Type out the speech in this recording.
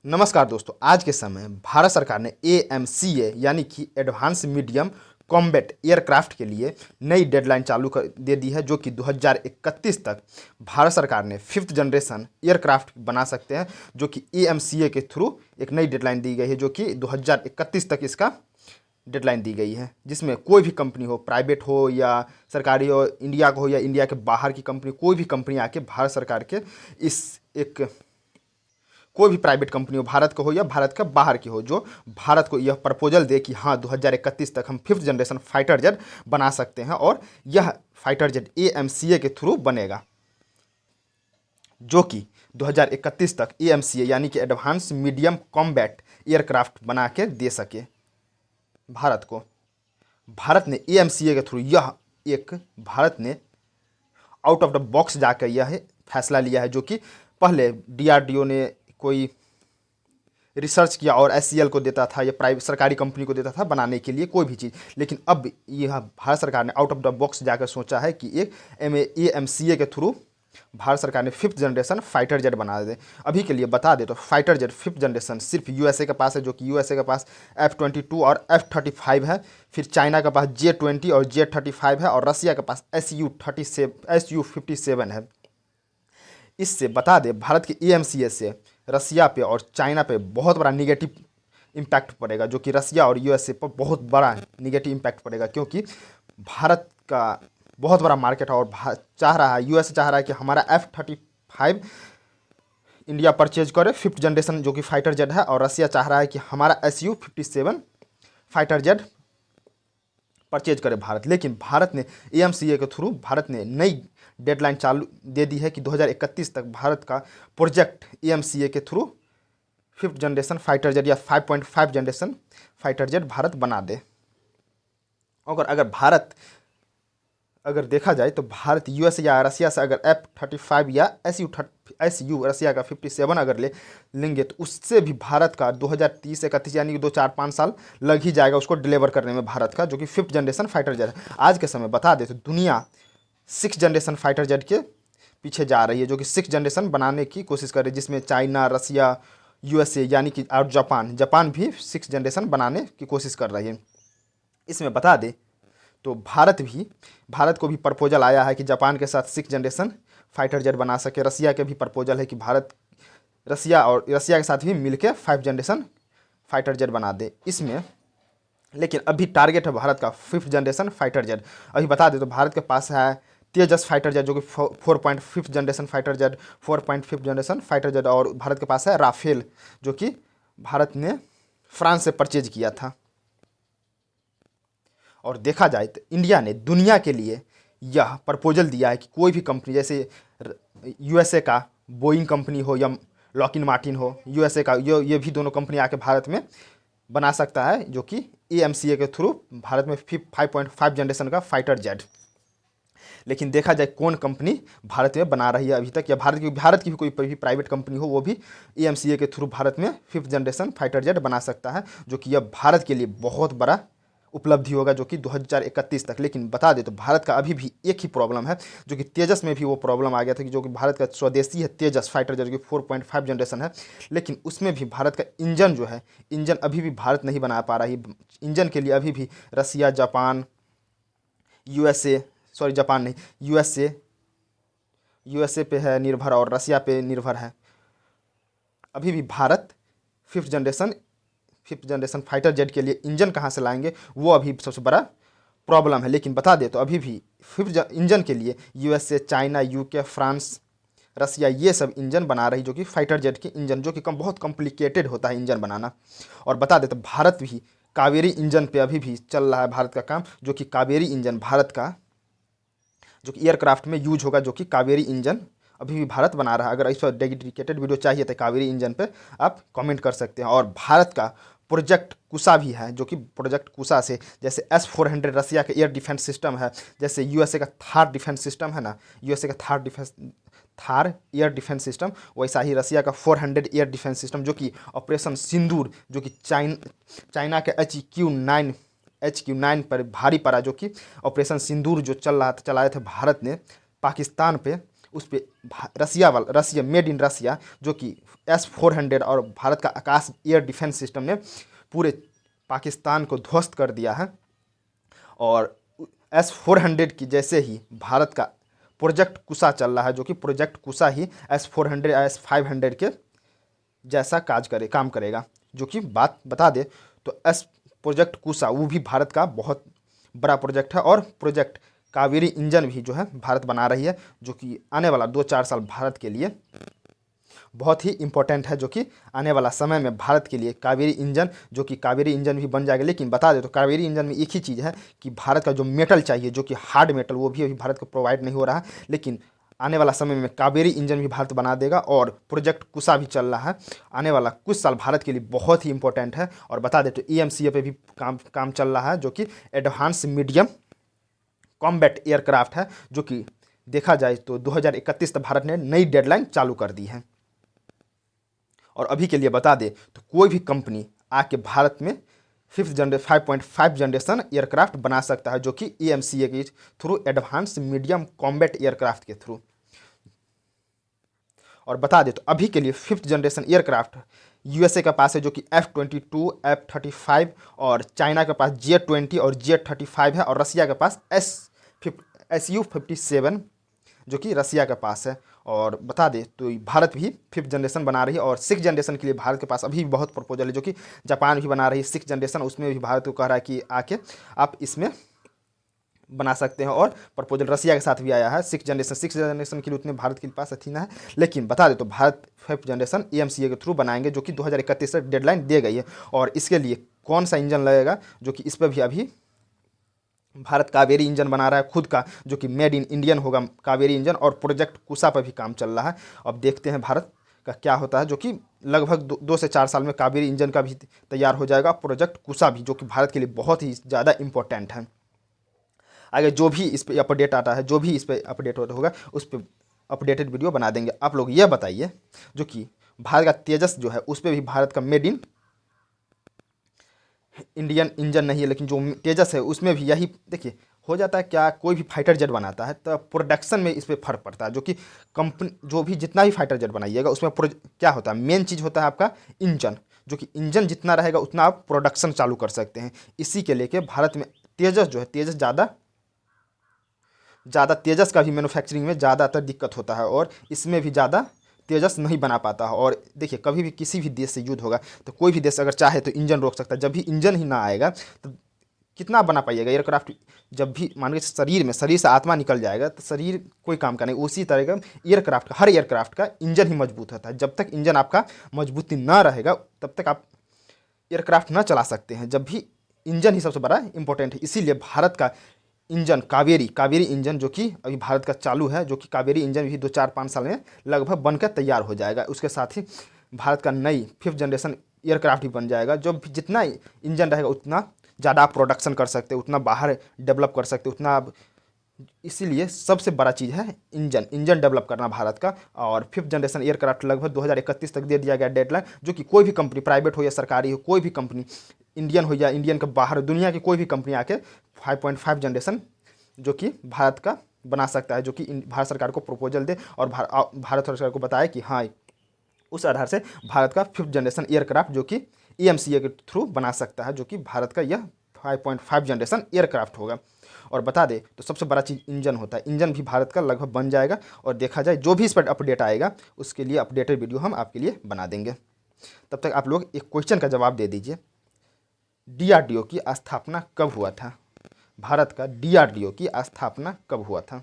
नमस्कार दोस्तों, आज के समय भारत सरकार ने AMCA यानी कि एडवांस मीडियम कॉम्बैट एयरक्राफ्ट के लिए नई डेडलाइन चालू कर दे दी है, जो कि 2031 तक भारत सरकार ने 5th जनरेशन एयरक्राफ्ट बना सकते हैं, जो कि AMCA के थ्रू एक नई डेडलाइन दी गई है, जो कि 2031 तक इसका डेडलाइन दी गई है, जिसमें कोई भी कंपनी हो, प्राइवेट हो या सरकारी हो, इंडिया को हो या इंडिया के बाहर की कंपनी, कोई भी कंपनी आके भारत सरकार के इस एक कोई भी प्राइवेट कंपनी हो, भारत का हो या भारत का बाहर की हो, जो भारत को यह प्रपोजल दे कि हाँ 2031 तक हम 5th जनरेशन फाइटर जेट बना सकते हैं, और यह फाइटर जेट AMCA के थ्रू बनेगा, जो कि 2031 तक AMCA यानी कि एडवांस मीडियम कॉम्बैट एयरक्राफ्ट बना के दे सके भारत को। भारत ने AMCA के थ्रू भारत ने आउट ऑफ द बॉक्स जाकर यह फैसला लिया है, जो कि पहले DRDO ने कोई रिसर्च किया और SCL को देता था या प्राइवेट सरकारी कंपनी को देता था बनाने के लिए कोई भी चीज़, लेकिन अब यह भारत सरकार ने आउट ऑफ द बॉक्स जाकर सोचा है कि एक AMCA के थ्रू भारत सरकार ने 5th जनरेशन फाइटर जेट बना दे। अभी के लिए बता दे तो फाइटर जेट 5th जनरेशन सिर्फ USA के पास है, जो कि USA के पास F-22 और F-35 है, फिर चाइना के पास J-20 और J-35 है, और रसिया के पास Su-57 है। इससे बता दें, भारत के AMCA से रसिया पे और चाइना पे बहुत बड़ा निगेटिव इम्पैक्ट पड़ेगा, जो कि रसिया और USA पर बहुत बड़ा निगेटिव इम्पैक्ट पड़ेगा, क्योंकि भारत का बहुत बड़ा मार्केट है और चाह रहा है, USA चाह रहा है कि हमारा F-35 इंडिया परचेज करे 5th जनरेशन जो कि फाइटर जेट है, और रसिया चाह रहा है कि हमारा Su-57 फाइटर जेट परचेज करे भारत। लेकिन भारत ने AMCA के थ्रू भारत ने नई डेडलाइन चालू दे दी है कि 2031 तक भारत का प्रोजेक्ट AMCA के through 5th generation fighter jet या 5.5 जनरेशन फाइटर जेट भारत बना दे। अगर देखा जाए तो भारत US या रसिया से अगर F-35 या SU रसिया का 57 अगर लेंगे तो उससे भी भारत का 2030-31 यानी कि 2-4-5 साल लग ही जाएगा उसको डिलीवर करने में भारत का, जो कि 5th जनरेशन फाइटर जेट है। आज के समय बता दे तो दुनिया 6th जनरेशन फाइटर जेट के पीछे जा रही है, जो कि 6th जनरेशन बनाने की कोशिश कर रही है, जिसमें चाइना, रसिया, USA यानी कि और जापान भी 6th जनरेशन बनाने की कोशिश कर रही है। इसमें बता दे तो भारत को भी प्रपोजल आया है कि जापान के साथ 6th जनरेशन फाइटर जेट बना सके। रसिया के भी प्रपोजल है कि रसिया के साथ भी मिलके 5th जनरेशन फाइटर जेट बना दे इसमें। लेकिन अभी टारगेट है भारत का 5th जनरेशन फाइटर जेट। अभी बता दे तो भारत के पास है तेजस फाइटर जेट, जो कि 4.5 generation fighter jet, 4.5 generation fighter jet, और भारत के पास है राफेल, जो कि भारत ने फ्रांस से परचेज किया था। और देखा जाए तो इंडिया ने दुनिया के लिए यह प्रपोजल दिया है कि कोई भी कंपनी, जैसे USA का बोइंग कंपनी हो या लॉकहीड मार्टिन हो, USA का ये भी दोनों कंपनी आके भारत में बना सकता है, जो कि AMCA के थ्रू भारत में 5.5 जनरेशन का फाइटर जेट। लेकिन देखा जाए कौन कंपनी भारत में बना रही है अभी तक, या भारत की भी कोई भी प्राइवेट कंपनी हो वो भी AMCA के थ्रू भारत में 5th जनरेशन फाइटर जेट बना सकता है, जो कि यह भारत के लिए बहुत बड़ा उपलब्धि होगा, जो कि 2031 तक। लेकिन बता दे तो भारत का अभी भी एक ही प्रॉब्लम है, जो कि तेजस में भी वो प्रॉब्लम आ गया था, कि जो कि भारत का स्वदेशी है तेजस फाइटर जेट, जो कि 4.5 जनरेशन है, लेकिन उसमें भी भारत का इंजन अभी भी भारत नहीं बना पा रही। इंजन के लिए अभी भी रसिया, जापान, जापान नहीं, USA पे है निर्भर और रसिया पे निर्भर है। अभी भी Bharat 5th generation fighter jet के लिए इंजन कहाँ से लाएंगे, वो अभी सबसे बड़ा प्रॉब्लम है। लेकिन बता दे तो अभी भी 5th इंजन के लिए USA, चाइना, UK, फ्रांस, रसिया ये सब इंजन बना रही, जो कि फाइटर जेट के इंजन, जो कि बहुत कॉम्प्लिकेटेड होता है इंजन बनाना। और बता दे तो भारत भी कावेरी इंजन पे अभी भी चल रहा है भारत का काम, जो कि कावेरी इंजन भारत का जो कि एयरक्राफ्ट में यूज होगा, जो कि कावेरी इंजन अभी भी भारत बना रहा है। अगर इस पर डेडिकेटेड वीडियो चाहिए तो कावेरी इंजन पे आप कमेंट कर सकते हैं। और भारत का प्रोजेक्ट कुसा भी है, जो कि प्रोजेक्ट कुसा से जैसे S-400 रसिया का एयर डिफेंस सिस्टम है, जैसे USA का थार डिफेंस सिस्टम है ना, USA का थार एयर डिफेंस सिस्टम, वैसा ही रसिया का 400 एयर डिफेंस सिस्टम, जो कि ऑपरेशन सिंदूर, जो कि चाइना के HQ-9 पर भारी पड़ा, जो कि ऑपरेशन सिंदूर जो चलाए थे भारत ने पाकिस्तान पे, उस पर रसिया मेड इन रसिया जो कि S-400 और भारत का आकाश एयर डिफेंस सिस्टम ने पूरे पाकिस्तान को ध्वस्त कर दिया है। और S-400 की जैसे ही भारत का प्रोजेक्ट कुशा चल रहा है, जो कि प्रोजेक्ट कुशा ही S-400 S-500 के जैसा काम करेगा। जो कि बात बता दे तो प्रोजेक्ट कुशा वो भी भारत का बहुत बड़ा प्रोजेक्ट है, और प्रोजेक्ट कावेरी इंजन भी जो है भारत बना रही है, जो कि आने वाला 2-4 साल भारत के लिए बहुत ही इंपॉर्टेंट है, जो कि आने वाला समय में भारत के लिए कावेरी इंजन भी बन जाएगा। लेकिन बता दे तो कावेरी इंजन में एक ही चीज़ है कि भारत का जो मेटल चाहिए, जो कि हार्ड मेटल, वो भी अभी भारत को प्रोवाइड नहीं हो रहा है। लेकिन आने वाला समय में कावेरी इंजन भी भारत बना देगा, और प्रोजेक्ट कुशा भी चल रहा है। आने वाला कुछ साल भारत के लिए बहुत ही इंपॉर्टेंट है। और बता दे तो EMCA पे भी काम चल रहा है, जो कि एडवांस मीडियम कॉम्बैट एयरक्राफ्ट है, जो कि देखा जाए तो 2031 तक भारत ने नई डेडलाइन चालू कर दी है। और अभी के लिए बता दे तो कोई भी कंपनी आके भारत में 5.5 जनरेशन एयरक्राफ्ट बना सकता है, जो कि EMCA के through, advance medium combat aircraft के थ्रू। और बता दे तो अभी के लिए 5th जनरेशन एयरक्राफ्ट USA के पास है, जो कि F-22, F-35, और चाइना के पास Jet-20 और Jet-35 है, और रसिया के पास Su-57 जो कि रसिया के पास है। और बता दे तो भारत भी 5th जनरेशन बना रही है, और 6th जनरेशन के लिए भारत के पास अभी भी बहुत प्रपोजल है, जो कि जापान भी बना रही है 6th जनरेशन। उसमें भी भारत को कह रहा है कि आके आप इसमें बना सकते हैं, और प्रपोजल रसिया के साथ भी आया है 6th जनरेशन के लिए। उतने भारत के पास अथी ना है। लेकिन बता दे तो भारत 5th जनरेशन EMCA के थ्रू बनाएंगे, जो कि 2031 तक डेडलाइन दे गई है। और इसके लिए कौन सा इंजन लगेगा, जो कि इस पर भी अभी भारत कावेरी इंजन बना रहा है खुद का, जो कि मेड इन इंडियन होगा कावेरी इंजन। और प्रोजेक्ट कुशा पर भी काम चल रहा है। अब देखते हैं भारत का क्या होता है, जो कि लगभग 2 से 4 साल में कावेरी इंजन का भी तैयार हो जाएगा, प्रोजेक्ट कुशा भी, जो कि भारत के लिए बहुत ही ज़्यादा इंपॉर्टेंट है। आगे जो भी इस पर अपडेट आता है, जो भी इस पर अपडेट होगा, उस पर अपडेटेड वीडियो बना देंगे। आप लोग ये बताइए, जो कि भारत का तेजस जो है उस पर भी भारत का मेड इन इंडियन इंजन नहीं है, लेकिन जो तेजस है उसमें भी यही देखिए हो जाता है। क्या कोई भी फाइटर जेट बनाता है तो प्रोडक्शन में इस पर फर्क पड़ता है, जो कि कंपनी जो भी जितना भी फाइटर जेट बनाइएगा उसमें क्या होता है, मेन चीज़ होता है आपका इंजन, जो कि इंजन जितना रहेगा उतना आप प्रोडक्शन चालू कर सकते हैं। इसी के लेके भारत में तेजस जो है, तेजस ज़्यादा तेजस का भी मैन्युफैक्चरिंग में ज़्यादातर दिक्कत होता है, और इसमें भी ज़्यादा तेजस नहीं बना पाता है। और देखिए कभी भी किसी भी देश से युद्ध होगा तो कोई भी देश अगर चाहे तो इंजन रोक सकता है। जब भी इंजन ही ना आएगा तो कितना बना पाइएगा एयरक्राफ्ट। जब भी मान लीजिए शरीर से आत्मा निकल जाएगा तो शरीर कोई काम का नहीं। उसी तरह का हर एयरक्राफ्ट का इंजन ही मजबूत होता है। जब तक इंजन आपका मजबूती ना रहेगा तब तक आप एयरक्राफ्ट ना चला सकते हैं। जब भी इंजन ही सबसे बड़ा इंपॉर्टेंट है। इसीलिए भारत का इंजन कावेरी इंजन, जो कि अभी भारत का चालू है, जो कि कावेरी इंजन भी 2-4-5 साल में लगभग बनकर तैयार हो जाएगा। उसके साथ ही भारत का नई 5th जनरेशन एयरक्राफ्ट भी बन जाएगा। जो जितना इंजन रहेगा उतना ज़्यादा आप प्रोडक्शन कर सकते, उतना बाहर डेवलप कर सकते, उतना आप। इसीलिए सबसे बड़ा चीज़ है इंजन डेवलप करना भारत का। और 5th जनरेशन एयरक्राफ्ट लगभग 2031 तक दे दिया गया डेडलाइन, जो कि कोई भी कंपनी, प्राइवेट हो या सरकारी हो, कोई भी कंपनी, इंडियन हो या इंडियन के बाहर दुनिया की कोई भी कंपनी आके 5.5 जनरेशन जो कि भारत का बना सकता है, जो कि भारत सरकार को प्रपोजल दे और भारत सरकार को बताए कि हाँ, उस आधार से भारत का 5th जनरेशन एयरक्राफ्ट जो कि EMCA के थ्रू बना सकता है, जो कि भारत का यह 5.5 जनरेशन एयरक्राफ्ट होगा। और बता दे तो सबसे बड़ा चीज़ इंजन होता है। इंजन भी भारत का लगभग बन जाएगा, और देखा जाए जो भी इस पर अपडेट आएगा उसके लिए अपडेटेड वीडियो हम आपके लिए बना देंगे। तब तक आप लोग एक क्वेश्चन का जवाब दे दीजिए, DRDO की स्थापना कब हुआ था? भारत का DRDO की स्थापना कब हुआ था?